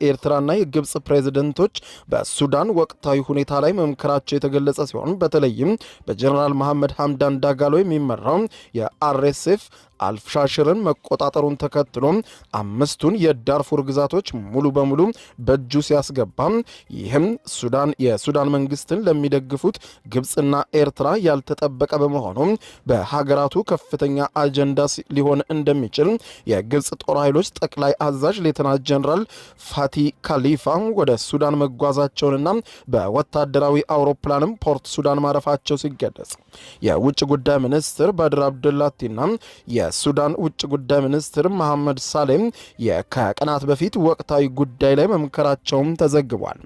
የኤርትራና የግብጽ ፕሬዝዳንቶች በሱዳን ወቅታዊ ሁኔታ ላይ መምከራቸው የተገለጸ ሲሆን በተለይም በጀነራል መሐመድ ሐምዳን ዳጋሎ የሚመራው የአርኤስኤፍ አልፋሽርን መቆጣጠሩን ተከትሎ አምስቱን የዳርፉር ግዛቶች ሙሉ በሙሉ በእጁ ሲያስገባ ይህም የሱዳን መንግስትን ለሚደግፉት ግብጽና ኤርትራ ያልተጠበቀ በመሆኑ በሀገራቱ ከፍተኛ አጀንዳ ሊሆን እንደሚችል የግብጽ ጦር ኃይሎች ጠቅላይ አዛዥ ሌተናንት ጀነራል ፋቲ ካሊፋ ወደ ሱዳን መጓዛቸውንና በወታደራዊ አውሮፕላንም ፖርት ሱዳን ማረፋቸው ሲገለጽ የውጭ ጉዳይ ሚኒስትር በድር አብዱላቲና የሱዳን ውጭ ጉዳይ ሚኒስትር መሐመድ ሳሌም ከቀናት በፊት ወቅታዊ ጉዳይ ላይ መምከራቸውም ተዘግቧል።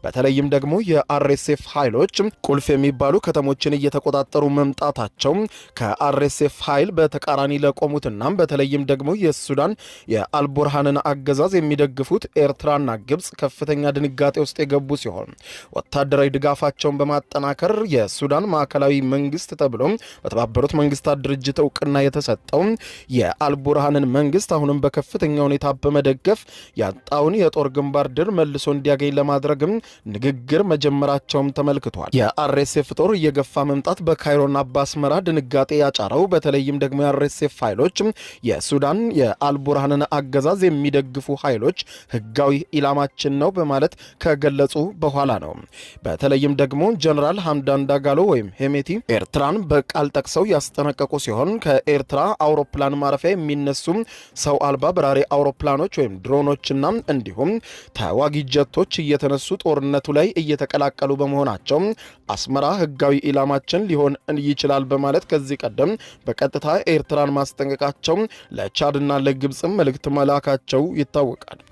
በተለይም ደግሞ የአርኤስኤፍ ኃይሎች ቁልፍ የሚባሉ ከተሞችን እየተቆጣጠሩ መምጣታቸው ከአርኤስኤፍ ኃይል በተቃራኒ ለቆሙትና በተለይም ደግሞ የሱዳን የአልቡርሃንን አገዛዝ የሚደግፉት ኤርትራና ግብጽ ከፍተኛ ድንጋጤ ውስጥ የገቡ ሲሆን ወታደራዊ ድጋፋቸውን በማጠናከር የሱዳን ማዕከላዊ መንግስት ተብሎ በተባበሩት መንግስታት ድርጅት እውቅና የተሰጠው የአልቡርሃንን መንግስት አሁንም በከፍተኛ ሁኔታ በመደገፍ ያጣውን የጦር ግንባር ድል መልሶ እንዲያገኝ ለማድረግም ንግግር መጀመራቸውም ተመልክቷል። የአርኤስኤፍ ጦር እየገፋ መምጣት በካይሮና በአስመራ ድንጋጤ ያጫረው በተለይም ደግሞ የአርኤስኤፍ ኃይሎች የሱዳን የአልቡርሃንን አገዛዝ የሚደግፉ ኃይሎች ህጋዊ ኢላማችን ነው በማለት ከገለጹ በኋላ ነው። በተለይም ደግሞ ጀነራል ሐምዳን ዳጋሎ ወይም ሄሜቲ ኤርትራን በቃል ጠቅሰው ያስጠነቀቁ ሲሆን ከኤርትራ አውሮፕላን ማረፊያ የሚነሱ ሰው አልባ በራሪ አውሮፕላኖች ወይም ድሮኖችና እንዲሁም ተዋጊ ጀቶች እየተነሱ ጦርነቱ ላይ እየተቀላቀሉ በመሆናቸው አስመራ ህጋዊ ኢላማችን ሊሆን ይችላል በማለት ከዚህ ቀደም በቀጥታ ኤርትራን ማስጠንቀቃቸው ለቻድና ለግብጽ መልእክት መላካቸው ይታወቃል።